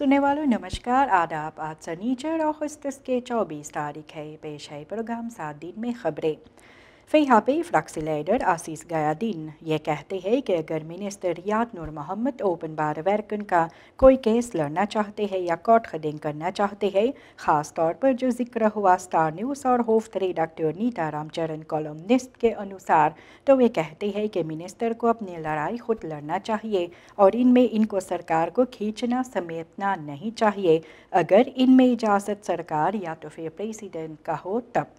सुनने वालों नमस्कार, आदाब। आज सनीचर अगस्त के 24 तारीख है। पेश है प्रोग्राम 7 दिन में खबरें। यहाँ पे फ्रक्सी लीडर आसीस गयादीन ये कहते हैं कि अगर मिनिस्टर रियाद नूर मोहम्मद ओपन बार वर्कन का कोई केस लड़ना चाहते हैं या कोर्ट खदें करना चाहते हैं, ख़ास तौर पर जो जिक्र हुआ स्टार न्यूज़ और होफ्ट रेडक्टर नीता रामचरण कॉलमनिस्ट के अनुसार, तो वे कहते हैं कि मिनिस्टर को अपनी लड़ाई खुद लड़ना चाहिए और इनमें इनको सरकार को खींचना समेटना नहीं चाहिए। अगर इनमें इजाज़त सरकार या तो फिर प्रेसिडेंट का हो तब।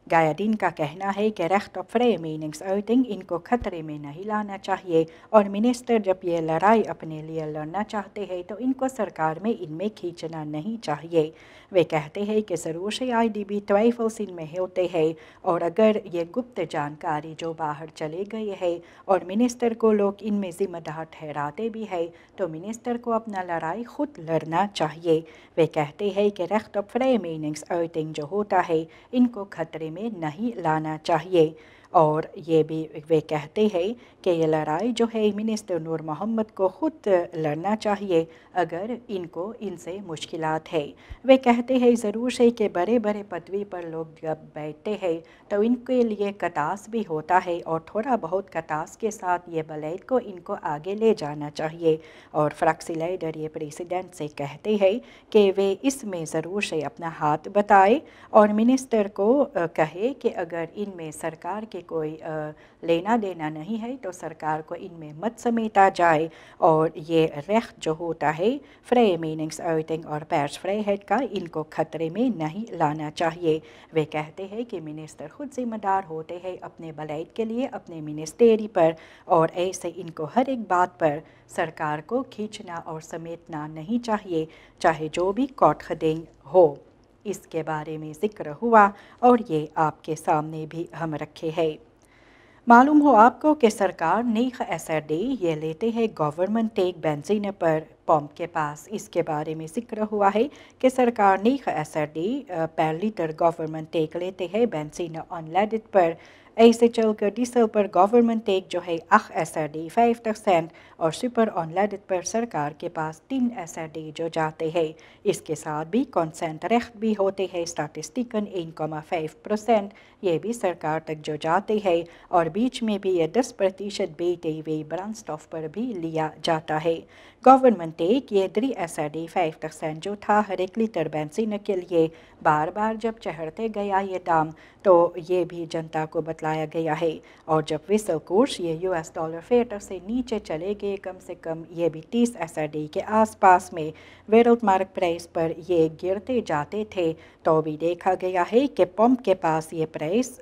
गायदीन का कहना है कि रेcht op vrije meningsuiting इनको खतरे में नहीं लाना चाहिए और मिनिस्टर जब ये लड़ाई अपने लिए लड़ना चाहते हैं तो इनको सरकार में इनमें खींचना नहीं चाहिए। वे कहते हैं कि ज़रूर से IDB ट्वाइफल्स इनमें होते हैं और अगर ये गुप्त जानकारी जो बाहर चले गए हैं और मिनिस्टर को लोग इनमें ज़िम्मेदार ठहराते भी हैं तो मिनिस्टर को अपना लड़ाई खुद लड़ना चाहिए। वे कहते हैं कि recht op vrije meningsuiting जो होता है इनको खतरे में नहीं लाना चाहिए और ये भी वे कहते हैं कि ये लड़ाई जो है मिनिस्टर नूर मोहम्मद को ख़ुद लड़ना चाहिए अगर इनको इनसे मुश्किलात है। वे कहते हैं ज़रूर है कि बड़े बड़े पदवी पर लोग जब बैठते हैं तो इनके लिए कतास भी होता है और थोड़ा बहुत कतास के साथ ये बलैद को इनको आगे ले जाना चाहिए। और फ्रक्सी लीडर ये प्रेसिडेंट से कहते हैं कि वे इसमें ज़रूर से अपना हाथ बताए और मिनिस्टर को कहे कि अगर इनमें सरकार के कोई लेना देना नहीं है तो सरकार को इनमें मत समेटा जाए और ये रेcht जो होता है vrije meningsuiting और persvrijheid का इनको खतरे में नहीं लाना चाहिए। वे कहते हैं कि मिनिस्टर खुद जिम्मेदार होते हैं अपने भलाई के लिए अपने मिनिस्टेरी पर और ऐसे इनको हर एक बात पर सरकार को खींचना और समेटना नहीं चाहिए, चाहे जो भी कोर्ट खदें हो। इसके बारे में ज़िक्र हुआ और ये आपके सामने भी हम रखे हैं। मालूम हो आपको कि सरकार नई SRD ये लेते हैं गवर्नमेंट टेक बेंजीन पर पंप के पास। इसके बारे में ज़िक्र हुआ है कि सरकार नई SRD पर लीटर गवर्नमेंट टेक लेते हैं बेंजीन अनलेडेड पर। ऐसे चलकर डीजल पर गवर्नमेंट टेक जो है 8 SRD 5% और सुपर अनलेडेड पर सरकार के पास 3 SRD जो जाते हैं। इसके साथ भी कंसेंट रेcht भी होते हैं स्टैटिस्टिकन 1,5%, ये भी सरकार तक जो जाते हैं और बीच में भी ये 10% BTV ब्रांडस्टॉफ पर भी लिया जाता है। गवर्नमेंट टेक ये 3 SRD 5% जो था हर एक लीटर बेंजीन के लिए बार बार जब चढ़ते गया ये दाम तो ये भी जनता को बतलाया गया है और जब विसल कोर्स ये US डॉलर फेयर से नीचे चले गए कम से कम ये भी 30 SRD के आसपास में वर्ल्ड मार्केट प्राइस पर ये गिरते जाते थे तो भी देखा गया है कि पंप के पास ये प्राइस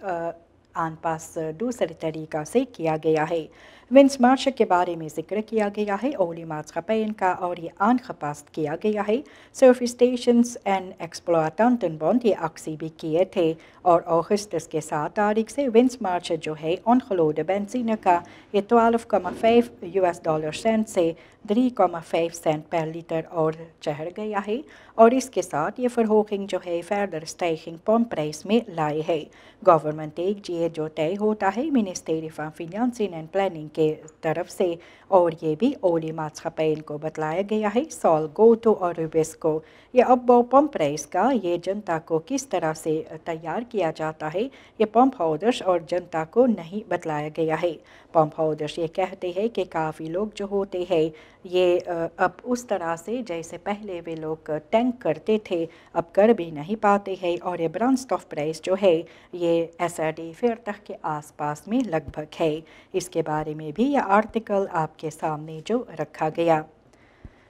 आन पास दूसरे तरीक़ा से किया गया है। winstmarge के बारे में ज़िक्र किया गया है oliemaatschappijen का और ये aangepast किया गया है। सर्विस स्टेशंस एंड एक्सप्लोआtantenbond ये एक्सी भी किए थे और अगस्त के 7 तारीख से winstmarge जो है ongeloade benzine का ये 12,5 US डॉलर सेंट से 3,5 सेंट पर लीटर और चढ़ गया है और इसके साथ ये verhoging जो है फर्दर स्टाइगिंग पंप प्राइस में लाए है। गवर्नमेंट टेक जी जो तय होता है ministry of financing and planning के तरफ से और ये भी oliemaatschappijen को बतलाया गया है सॉल गोटो और रुबेस्को। ये अब पंप प्राइस का ये जनता को किस तरह से तैयार किया जाता है ये पंप होल्डर्स और जनता को नहीं बतलाया गया है। पंप होल्डर्स ये कहते हैं कि काफ़ी लोग जो होते हैं ये अब उस तरह से जैसे पहले वे लोग टैंक करते थे अब कर भी नहीं पाते हैं और ये ब्रांडस्टॉफ प्राइस जो है ये SRD फेयर तक के आसपास में लगभग है। इसके बारे में भी यह आर्टिकल आपके सामने जो रखा गया।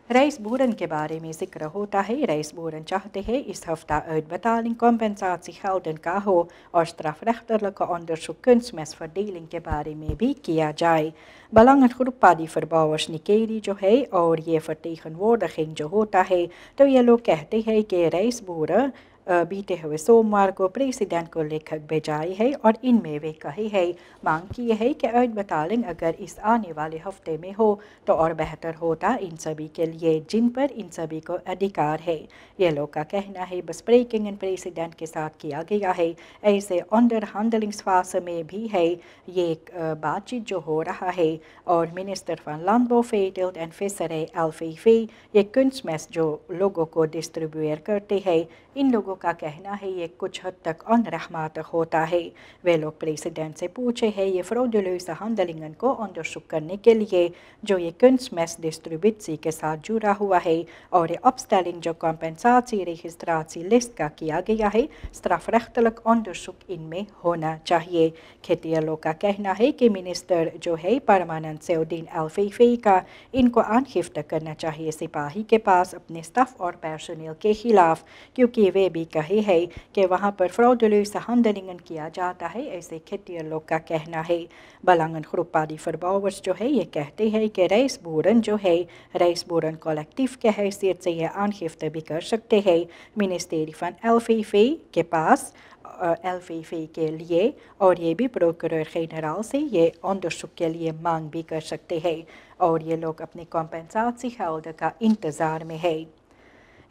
रईस बोeren के बारे में ज़िक्र होता है। रईस बोeren चाहते हैं इस हफ्ता uitbetaling compensatiegelden का हो और strafrechtelijke onderzoek kunstmestverdeling के बारे में भी किया जाए। Belangengroep Paddy Verbouwers Nikeri जो है और ये vertegenwoordiging जो होता है तो ये लोग कहते हैं कि रईस बोeren बीते हुए सोमवार को प्रेसिडेंट को लेखक भेजाई है और इनमें वे कहे है मांग की है कि अर्द बतालिंग अगर इस आने वाले हफ्ते में हो तो और बेहतर होता इन सभी के लिए जिन पर इन सभी को अधिकार है। ये लोग का कहना है bespreking इन प्रेसिडेंट के साथ किया गया है। ऐसे onderhandelingsfase में भी है ये बातचीत जो हो रहा है और minister van Landbouw, Veeteelt en Visserij LVV ये kunstmest जो लोगों को डिस्ट्रीब्यूट करते हैं इन लोगों का कहना है ये कुछ हद तक onrechtmatig होता है। वे लोग प्रेसिडेंट से पूछे हैं ये frauduleuze handelingen को onderzoek करने के लिए जो ये kunstmest distributie के साथ जुड़ा हुआ है और ये opstelling जो compensatie registratie लिस्ट का किया गया है strafrechtelijk onderzoek इनमें होना चाहिए। खेतिहर लोग का कहना है कि मिनिस्टर जो है परमानेंट सेउद्दीन LVV का इनको आंखिफ्त करना चाहिए सिपाही के पास अपने स्टाफ और पर्सनल के खिलाफ क्योंकि वे भी कहे हैं कि वहाँ पर frauduleuze handelingen किया जाता है ऐसे खेतिहर लोग का कहना है। Belangengroep Padieverbouwers जो है ये कहते हैं कि rijstboeren जो है rijstboeren collectief के हैसियत से ये आंखिफ्त भी कर सकते हैं मिनिस्ट्री van LVV के पास LVV के लिए और ये भी प्रोकुरर जनरल से ये onderzoek के लिए मांग भी कर सकते हैं और ये लोग अपने compensatiegelden का इंतज़ार में है।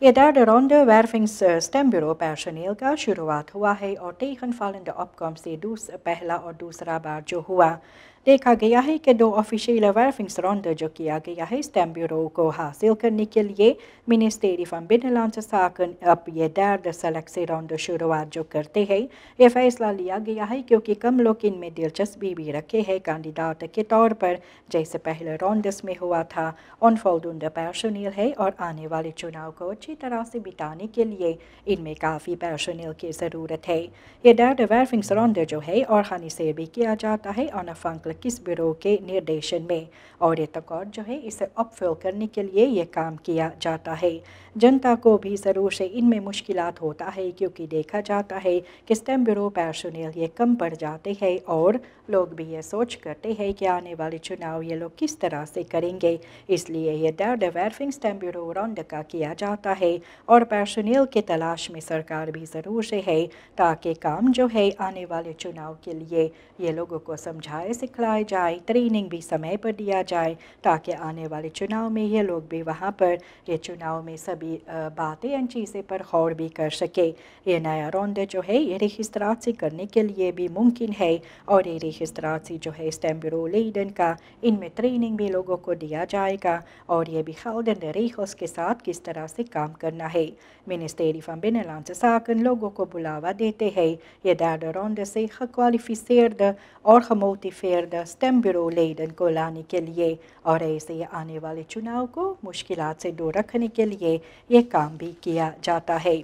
ये derde ronde wervingsstembureau personeel का शुरुआत हुआ है और tegenvallende opkomst से पहला और दूसरा बार जो हुआ देखा गया है कि 2 ऑफिशियल wervingsronde जो किया गया है स्टेम्ब्यूरो को हासिल करने के लिए मिनिस्ट्री van Binnenlandse Zaken अब ये derde selectieronde शुरुआत जो करते हैं ये फैसला लिया गया है क्योंकि कम लोग इनमें दिलचस्पी भी रखे हैं कैंडिडेट के तौर पर जैसे पहले रॉन्डस में हुआ था onvoldoende पर्सोनेल है और आने वाले चुनाव को अच्छी तरह से बिताने के लिए इनमें काफ़ी पर्सोनेल की ज़रूरत है। ये derde wervingsronde जो है ऑर्गेनाइज भी किया जाता है onafhankelijk किस ब्यूरो के निर्देशन में और ये तकॉर्ड जो है इसे अपफिल करने के लिए ये काम किया जाता है। जनता को भी ज़रूर से इनमें मुश्किलात होता है क्योंकि देखा जाता है कि स्टेम ब्यूरो पर्सोनेल ये कम पड़ जाते हैं और लोग भी ये सोच करते हैं कि आने वाले चुनाव ये लोग किस तरह से करेंगे इसलिए ये derde wervingsstembureau ronde का किया जाता है और पर्सोनेल के तलाश में सरकार भी ज़रूर से है ताकि काम जो है आने वाले चुनाव के लिए ये लोगों को समझाए सिखलाए जाए ट्रेनिंग भी समय पर दिया जाए ताकि आने वाले चुनाव में ये लोग भी वहाँ पर ये चुनाव में सभी बातें इन चीज़ें पर गौर भी कर सके। ये नया रोंडे जो है ये रजिस्ट्रासी करने के लिए भी मुमकिन है और ये रजिस्ट्रासी जो है स्टेम ब्यूरो लेडन का इनमें ट्रेनिंग भी लोगों को दिया जाएगा और ये भी geldende regels के साथ किस तरह से काम करना है। मिनिस्ट्री van Binnenlandse Zaken लोगों को बुलावा देते हैं ये derde ronde से gekwalificeerde और gemotiveerde स्टेम्ब्यूरो लेडन को लाने के लिए और ऐसे आने वाले चुनाव को मुश्किलात से दूर रखने के लिए ये काम भी किया जाता है।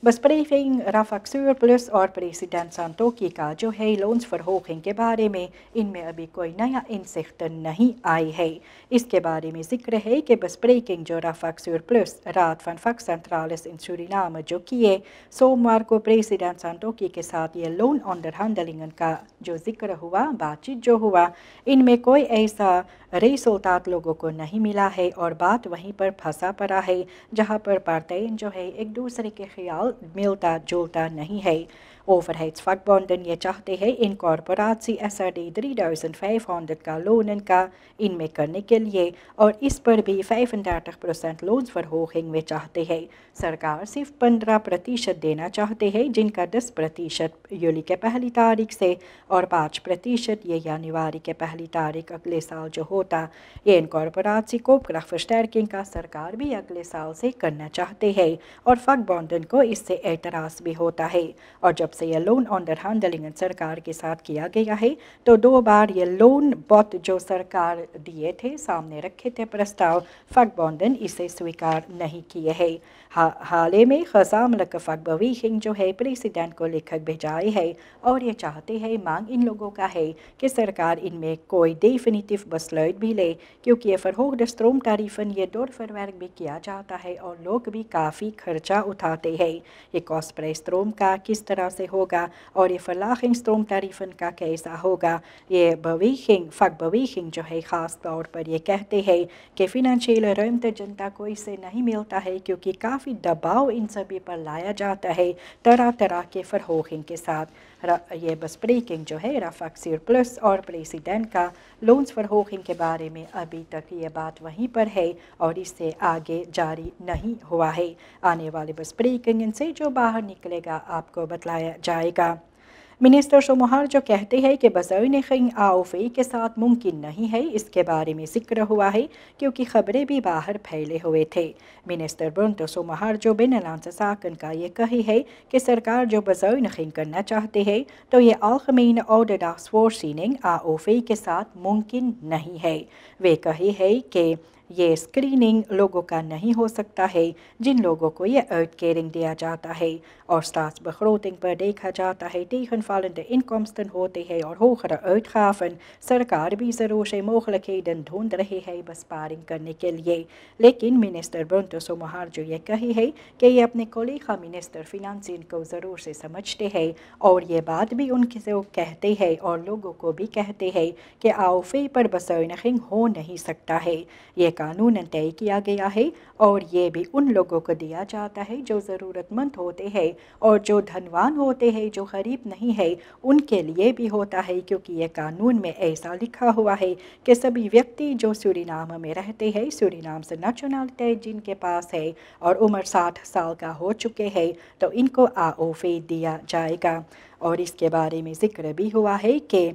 bespreking Rafah Plus और प्रेसिडेंट सांतोकी का जो है लोन्सverhoging के बारे में इनमें अभी कोई नया इंसिख्त नहीं आई है। इसके बारे में जिक्र है कि bespreking जो Rafah Plus रात van vakcentrales in Suriname जो किए सोमवार को प्रेसिडेंट सांतोकी के साथ ये लोन onderhandelingen का जो जिक्र हुआ बातचीत जो हुआ इनमें कोई ऐसा रिजल्ट लोगों को नहीं मिला है और बात वहीं पर फंसा पड़ा है जहां पर पार्टियां जो है एक दूसरे के ख्याल मिलता जुलता नहीं है। Overheidsvakbonden ये चाहते हैं इनकॉर्पोरेtie SRD 3500 का लोन का इनमें करने के लिए और इस पर भी 35% लोन्सverhoging वे चाहते हैं। सरकार सिर्फ 15% देना चाहते हैं जिनका 10% यूली के पहली तारीख से और 5% ये जनवरी के पहली तारीख अगले साल जो होता ये इनकॉर्पोरेtie koopkrachtversterking का सरकार भी अगले साल से करना चाहते हैं और vakbonden को इससे एतराज़ भी होता है। और जब से ये लोन onderhandelingen सरकार के साथ किया गया है तो 2 बार ये लोन बॉट जो सरकार दिए थे सामने रखे थे प्रस्ताव vakbonden इसे स्वीकार नहीं किए है। हाल ही में gezamenlijke vakbeweging जो है प्रेसिडेंट को लेखक भेजाई है और ये चाहते हैं मांग इन लोगों का है कि सरकार इनमें कोई डेफिनेटिव besluit भी ले क्योंकि ये verhoogde stroomtarieven ये doorverwerkt भी किया जाता है और लोग भी काफ़ी खर्चा उठाते हैं। ये कॉस्टप्राइस स्ट्रोम का किस तरह से hoga और ये फलाखिंग स्ट्रोम तारीफन का कैसा होगा। ये बवीखिंग जो है ख़ास तौर पर ये कहते हैं कि फ़िनंशियल रहमत जनता को इससे नहीं मिलता है क्योंकि काफ़ी दबाव इन सभी पर लाया जाता है तरह तरह के फ़रोग़िंग के साथ। ये बस्प्रेकिंग जो है रफ़ाक सरप्लस और प्रेसिडेंट का लोन्स फ़रोग़िंग के बारे में अभी तक ये बात वहीं पर है और इससे आगे जारी नहीं हुआ है। आने वाले बस्प्रेकिंग से जो बाहर निकलेगा आपको बतलाया जाएगा। मिनिस्टर शोमोहार जो कहते हैं कि बज़ौन खिंग आओफ़ी के साथ मुमकिन नहीं है, इसके बारे में ज़िक्र हुआ है क्योंकि ख़बरें भी बाहर फैले हुए थे। मिनिस्टर ब्रंटो शोमोहार जो बिनलांस साकन का ये कही है कि सरकार जो बज़ौन खिंग करना चाहते हैं तो ये अलखमीन और डास्फोर्सिनिंग आओफ़ी के साथ मुमकिन नहीं है। वे कही है कि ये स्क्रीनिंग लोगों का नहीं हो सकता है जिन लोगों को ये uitkering दिया जाता है और staatsbegroting पर देखा जाता है tegenvallende inkomsten होते हैं और hogere uitgaven। सरकार भी ज़रूर से mogelijkheden ढूंढ रही है besparing करने के लिए, लेकिन मिनिस्टर ब्रंटो शोमोहार जो ये कही है कि ये अपने कोलीगा मिनिस्टर फिनांसिन को ज़रूर से समझते हैं और ये बात भी उनके से कहते हैं और लोगों को भी कहते हैं कि आउफ़ी पर बसौनखिंग हो नहीं सकता है। ये कानून तय किया गया है और ये भी उन लोगों को दिया जाता है जो ज़रूरतमंद होते हैं और जो धनवान होते हैं, जो गरीब नहीं है उनके लिए भी होता है क्योंकि ये कानून में ऐसा लिखा हुआ है कि सभी व्यक्ति जो सूरीनाम में रहते हैं, सूरीनाम से नेशनलिटी जिनके पास है और उम्र 60 साल का हो चुके हैं तो इनको आओफ़ी दिया जाएगा। और इसके बारे में ज़िक्र भी हुआ है कि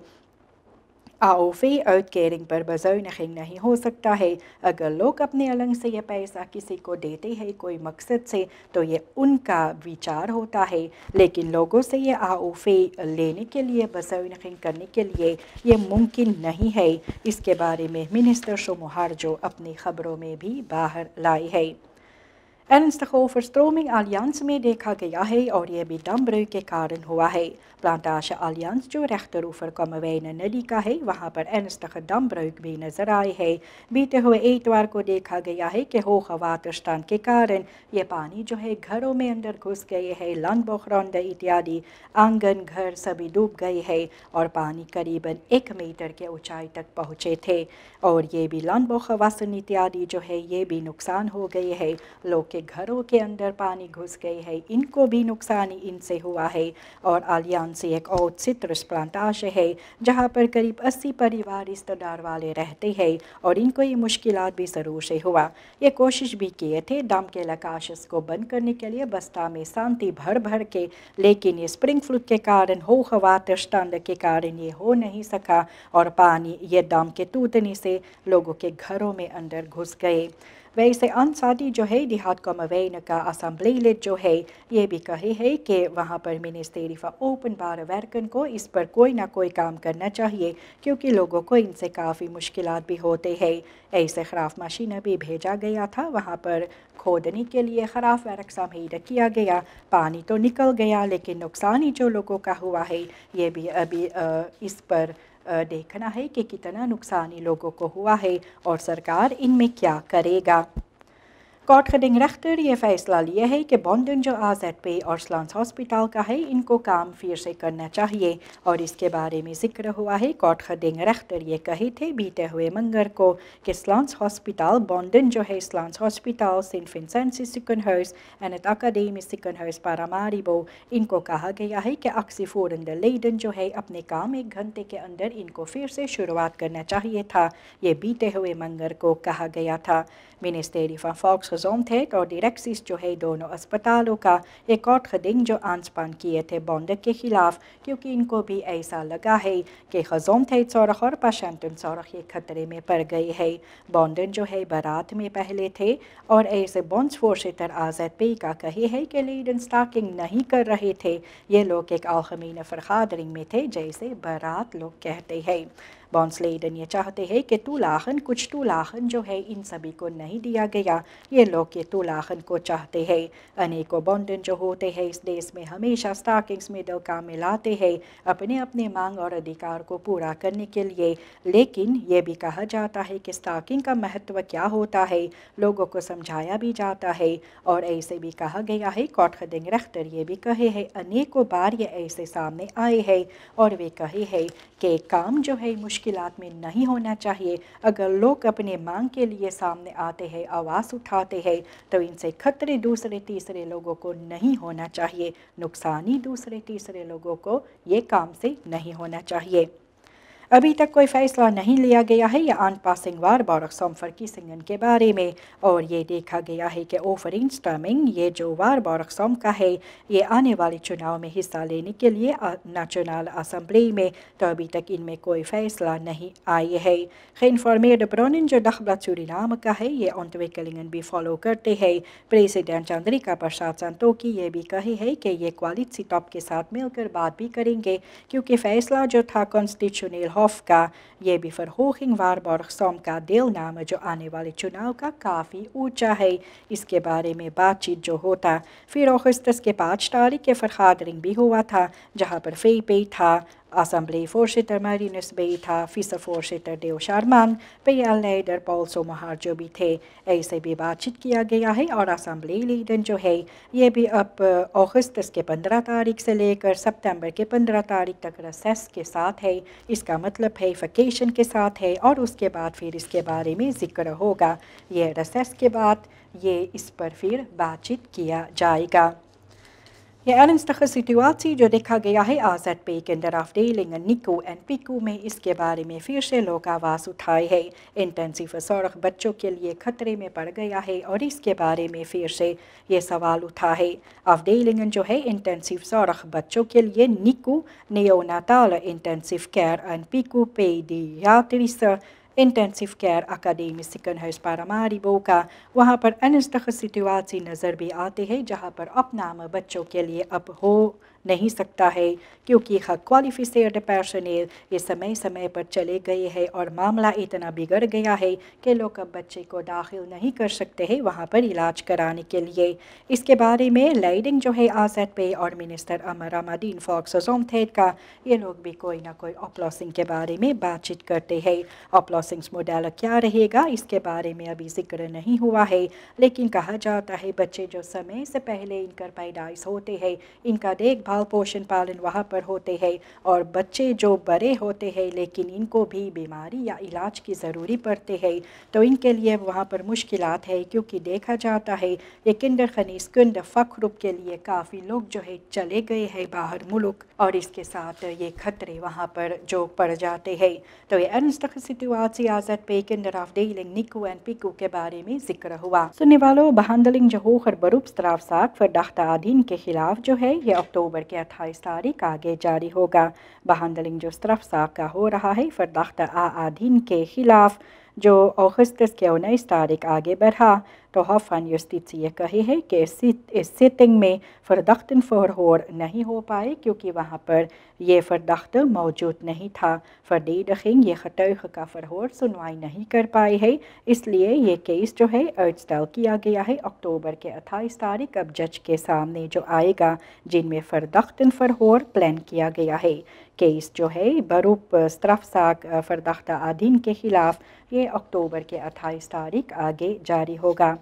आओफ़ी uitkering पर बज़ौनखिंग नहीं हो सकता है। अगर लोग अपने अलग से ये पैसा किसी को देते हैं कोई मकसद से तो ये उनका विचार होता है, लेकिन लोगों से ये आओफ़ी लेने के लिए बज़ौनखिंग करने के लिए ये मुमकिन नहीं है। इसके बारे में मिनिस्टर शोमोहार जो अपनी ख़बरों में भी बाहर लाई है। ernstige overstroming allianz में देखा गया है और ये भी डैम्ब्रेक के कारण हुआ है। प्लांटाशे allianz जो rechteroever Kommerwijne नदी का है वहाँ पर ernstige डैम्ब्रेक भी नजर आए है। बीते हुए इतवार को देखा गया है कि होगा वाटरस्टांड के कारण ये पानी जो है घरों में अंदर घुस गए है। लंदबोखरौंद इत्यादि आंगन घर सभी डूब गए है और पानी करीबन 1 मीटर के ऊंचाई तक पहुँचे थे और ये भी लंदबोखवासन इत्यादि जो है ये भी नुकसान हो गए है। लोग के घरों के अंदर पानी घुस गए है, इनको भी नुकसान इनसे हुआ है। और आलियांस एक और सिट्रस प्लांटाशे है जहाँ पर करीब 80 परिवार रिश्तेदार वाले रहते हैं और इनको ये मुश्किलात भी ज़रूर से हुआ। ये कोशिश भी किए थे डैम के लकाशस को बंद करने के लिए बस्ता में शांति भर के, लेकिन ये स्प्रिंग फ्लूड के कारण होगा वाटरस्टांड के कारण ये हो नहीं सका और पानी ये डैम के टूटने से लोगों के घरों में अंदर घुस गए। वैसे अंसादी जो है देहात Kommerwijne का असम्बली जो है ये भी कहे है कि वहाँ पर मिनिस्ट्री फॉर ओपनबार वर्कन को इस पर कोई ना कोई काम करना चाहिए क्योंकि लोगों को इनसे काफ़ी मुश्किलात भी होते हैं। ऐसे खराफ मशीन भी भेजा गया था वहाँ पर खोदने के लिए, खराफ वर्क समीर किया गया, पानी तो निकल गया लेकिन नुकसान ही जो लोगों का हुआ है ये भी अभी इस पर देखना है कि कितना नुकसानी लोगों को हुआ है और सरकार इनमें क्या करेगा। कोर्टगeding rechter ये फैसला लिया है कि बोंडन जो AZP और स्लांस हॉस्पिटल का है इनको काम फिर से करना चाहिए और इसके बारे में जिक्र हुआ है। कोर्टगeding rechter ये कहे थे बीते हुए मंगर को कि स्लांस हॉस्पिटल बोंडन जो है स्लांस hospital Saint Vincent ziekenhuis en het academisch ziekenhuis Paramaribo इनको कहा गया है कि actievoerende leden जो है अपने काम 1 घंटे के अंदर इनको फिर से शुरुआत करना चाहिए था। ये बीते हुए मंगर को कहा गया था। मिनिस्ट्री van Volksgezondheid और डायरेक्टर्स जो है दोनों अस्पतालों का एक कोर्टगeding जो aanspan किए थे बोंडन के खिलाफ क्योंकि इनको भी ऐसा लगा है कि gezondheidszorg और patiëntenzorg ये खतरे में पड़ गए है। बोंडन जो है बारात में पहले थे और ऐसे bondsvoorzitter AZP का कहे है कि leden staking नहीं कर रहे थे, ये लोग एक algemene vergadering में थे जैसे बारात लोग कहते हैं। बॉन्सलेडन ये चाहते हैं कि तूलाखन कुछ तूलाखन जो है इन सभी को नहीं दिया गया, ये लोग ये तूलाखन को चाहते हैं। अनेकों बॉन्डन जो होते हैं इस देश में हमेशा स्टॉकिंग्स में दिल काम मिलाते हैं अपने अपने मांग और अधिकार को पूरा करने के लिए, लेकिन ये भी कहा जाता है कि स्टॉकिंग का महत्व क्या होता है लोगों को समझाया भी जाता है। और ऐसे भी कहा गया है, कॉट खदिंग रख्तर ये भी कहे हैं, अनेकों बार ये ऐसे सामने आए हैं और वे कहे हैं कि काम जो है मुश्किलात में नहीं होना चाहिए। अगर लोग अपने मांग के लिए सामने आते हैं, आवाज़ उठाते हैं, तो इनसे खतरे दूसरे तीसरे लोगों को नहीं होना चाहिए, नुकसान ही दूसरे तीसरे लोगों को ये काम से नहीं होना चाहिए। अभी तक कोई फ़ैसला नहीं लिया गया है या आन पासिंग वार बारक सोमफर की सिंगन के बारे में, और ये देखा गया है कि ओफरिन स्टर्मिंग ये जो वार बारक सोम का है ये आने वाले चुनाव में हिस्सा लेने के लिए नेशनल असम्बली में, तो अभी तक इनमें कोई फ़ैसला नहीं आई है। Geïnformeerde bronnen जो दखबत सूरीनाम का है ये ontwikkelingen भी फॉलो करते हैं। प्रेसिडेंट चंद्रिका प्रसाद संतोखी ये भी कहे है कि ये क्वालिटी टॉप के साथ मिलकर बात भी करेंगे, क्योंकि फ़ैसला जो था कॉन्स्टिट्यूशनल हॉफ का ये भी verhoging waarborg सोम का deelname जो आने वाले चुनाव का काफ़ी ऊंचा है, इसके बारे में बातचीत जो होता। फिर अगस्त के 5 तारीख के vergadering भी हुआ था जहाँ पर VP था, assembleevoorzitter Marinus Bey था, vicevoorzitter Deo Sharman, PL-leider Paul Somahar जो भी थे। ऐसे भी बातचीत किया गया है और असेंबली लीडर जो है ये भी अब अगस्त के 15 तारीख से लेकर सितंबर के 15 तारीख तक रिसेस के साथ है, इसका मतलब है वेकेशन के साथ है, और उसके बाद फिर इसके बारे में ज़िक्र होगा। ये रिसेस के बाद ये इस पर फिर बातचीत किया जाएगा। Je ernstige situatie जो देखा गया है AZP केंद्र afdelingen निको एंड पिको में, इसके बारे में फिर से लोग आवाज़ उठाए है। इंटेंसिव ज़ोर्ग बच्चों के लिए खतरे में पड़ गया है और इसके बारे में फिर से ये सवाल उठा है। afdelingen जो है इंटेंसिव ज़ोर्ग बच्चों के लिए निको neonatale intensive care en पिको pediatrische इंटेंसिव केयर अकादमी ziekenhuis Paramaribo का, वहाँ पर ernstige situatie नज़र भी आते हैं जहाँ पर अपनाम बच्चों के लिए अब हो नहीं सकता है, क्योंकि क्वालिफिसेड पर्सनल ये समय समय पर चले गए हैं और मामला इतना बिगड़ गया है कि लोग अब बच्चे को दाखिल नहीं कर सकते हैं वहाँ पर इलाज कराने के लिए। इसके बारे में लाइडिंग जो है AZP और मिनिस्टर अमर अमदीन फॉक्स जोमथेड का, ये लोग भी कोई ना कोई अपलॉसिंग के बारे में बातचीत करते हैं। अपलॉसिंग्स मॉडल क्या रहेगा इसके बारे में अभी जिक्र नहीं हुआ है, लेकिन कहा जाता है बच्चे जो समय से पहले इनकर पैदाइश होते हैं इनका देखभाल पोषण पालन वहाँ पर होते हैं, और बच्चे जो बड़े होते हैं लेकिन इनको भी बीमारी या इलाज की ज़रूरी पड़ते हैं तो इनके लिए वहाँ पर मुश्किलात है, क्योंकि देखा जाता है ये किंडरखनीस्कुंड फ़ख्रुब के लिए काफ़ी लोग जो है चले गए हैं बाहर मुल्क, और इसके साथ ये खतरे वहाँ पर जो पड़ जाते हैं। तो ये ernstige situatie AZP kinderafdeling निको एंड पिको के बारे में जिक्र हुआ। सुनने वालों, behandeling जो होकर beroepsstrafzaak verdachte आदीन के खिलाफ जो है ये अक्टूबर के 28 तारीख आगे जारी होगा। behandeling जो strafzaak का हो रहा है verdachte आदीन के खिलाफ जो अगस्त के 19 तारीख आगे बढ़ा, तो Hof van Justitie कहे है कि इस सिटिंग में verdachten verhoor नहीं हो पाए क्योंकि वहाँ पर ये verdachte मौजूद नहीं था। verdediging ये getuige का verhoor सुनवाई नहीं कर पाई है, इसलिए ये केस जो है उitstel किया गया है अक्टूबर के 28 तारीख अब जज के सामने जो आएगा, जिनमें verdachten verhoor प्लान किया गया है। केस जो है बरूप strafzaak verdachte आदीन के खिलाफ ये अक्टूबर के 28 तारीख आगे जारी होगा।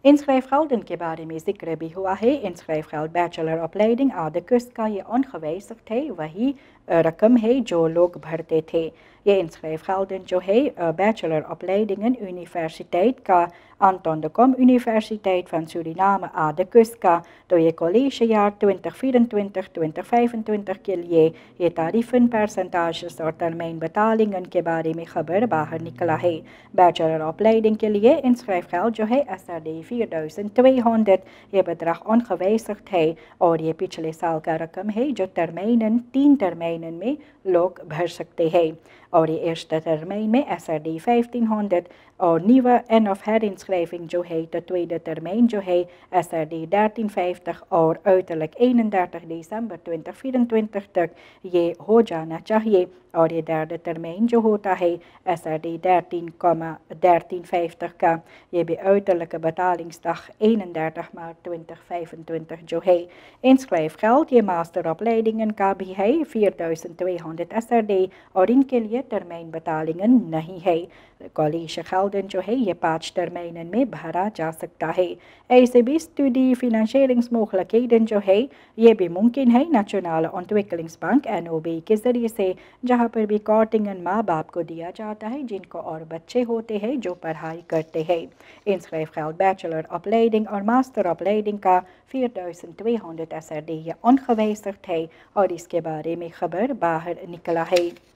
Inschrijfgelden के बारे में जिक्र भी हुआ है। inschrijfgeld बैचलर opleiding आधे कस्ट का ये ongewijzigd है, वही रकम है जो लोग भरते थे। ये inschrijfgelden जो है बैचलर opleidingen universiteit का Anton de Kom Universiteit van Suriname आधे कस्ट का, तो ये कॉलेजjaar 2024-2025 के लिए ये तारीफन परसेंटेज और termijn betalingen के बारे में खबर बाहर निकला है। बैचलर opleiding के लिए inschrijfgeld जो है SRD 4200 ये bedrag ongewijzigd है, और ये पिछले साल का रकम है जो termijnen 3 termijnen में लोग भर सकते हैं, और ये eerste termijn में SRD 1500 or nieuwe en of herinschrijving जो है de tweede termijn जो है SRD 1350 और uiterlijk 31 december 2024 तक ये हो जाना चाहिए और ये derde termijn जो होता है SRD 13,1350 का ये भी uiterlijke betalingsdag 31 maart 2025 जो है inschrijfgeld ये masteropleidingen का भी है 4200 SRD और इनके लिए termijn betalingen नहीं है कॉलेज gelden जो है ये 5 termijnen में भरा जा सकता है ऐसे भी studie financieringsmogelijkheden जो है ये भी मुमकिन है Nationale Ontwikkelingsbank NOB के ज़रिए से जहाँ पर भी kortingen माँ बाप को दिया जाता है जिनको और बच्चे होते हैं जो पढ़ाई करते हैं inschrijfgeld bachelor opleiding और master opleiding का 4200 SRD ये ongewijzigd है और इसके बारे में खबर बाहर निकला है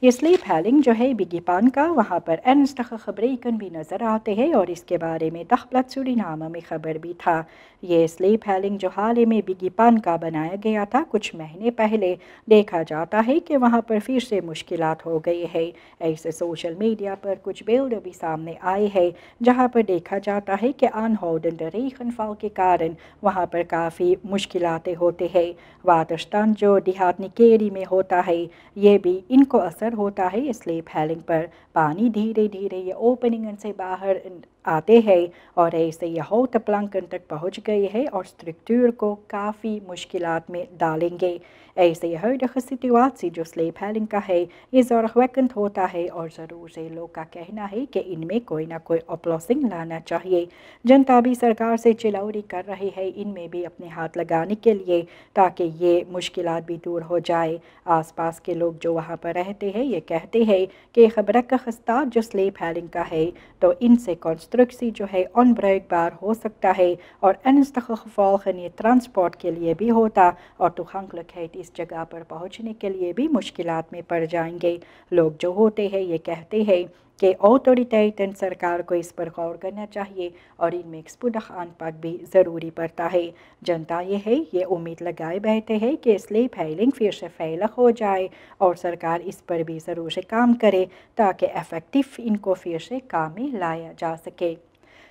ये स्लीप हेलिंग जो है बिगीपान का वहाँ पर ernstige gebreken भी नज़र आते हैं और इसके बारे में दखलत सूरीनाम में ख़बर भी था ये स्लीप हेलिंग जो हाल ही में बिगीपान का बनाया गया था कुछ महीने पहले देखा जाता है कि वहाँ पर फिर से मुश्किलात हो गई है ऐसे सोशल मीडिया पर कुछ बेल्ड भी सामने आए हैं जहाँ पर देखा जाता है कि aanhoudende regenval के कारण वहाँ पर काफ़ी मुश्किलातें होते हैं वाटरस्टैंड जो देहात निकेरी में होता है ये भी इनको असर होता है स्लीप हेलिंग पर पानी धीरे धीरे ये ओपनिंग से बाहर आते हैं और ऐसे ये होट प्लांकन तक पहुंच गए हैं और स्ट्रक्चर को काफ़ी मुश्किलात में डालेंगे ऐसे ये huidige situatie जो स्लीप हेलिंग का है ये zorgwekkend होता है और ज़रूर से लोग का कहना है कि इनमें कोई ना कोई oplossing लाना चाहिए जनता भी सरकार से चिलौरी कर रही है इनमें भी अपने हाथ लगाने के लिए ताकि ये मुश्किलात भी दूर हो जाए आसपास के लोग जो वहाँ पर रहते हैं ये कहते हैं कि gebrekkige staat जो स्लीप हेलिंग का है तो इनसे constructie जो है onbruikbaar हो सकता है और ernstige gevolgen ये ट्रांसपोर्ट के लिए भी होता और toegankelijkheid इस जगह पर पहुंचने के लिए भी मुश्किलात में पड़ जाएंगे लोग जो होते हैं ये कहते हैं कि autoriteiten सरकार को इस पर गौर करना चाहिए और इनमें spoedig aanpak भी ज़रूरी पड़ता है जनता ये उम्मीद लगाए बैठे हैं कि स्लीप हेलिंग फिर से फैलक हो जाए और सरकार इस पर भी ज़रूर से काम करे ताकि इफ़ेक्टिव इनको फिर से काम में लाया जा सके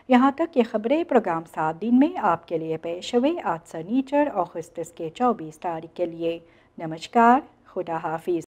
यहाँ तक ये ख़बरें प्रोग्राम 7 दिन में आपके लिए पेश हुए आज सनीचर अगस्त के 24 तारीख के लिए नमस्कार खुदा हाफिज़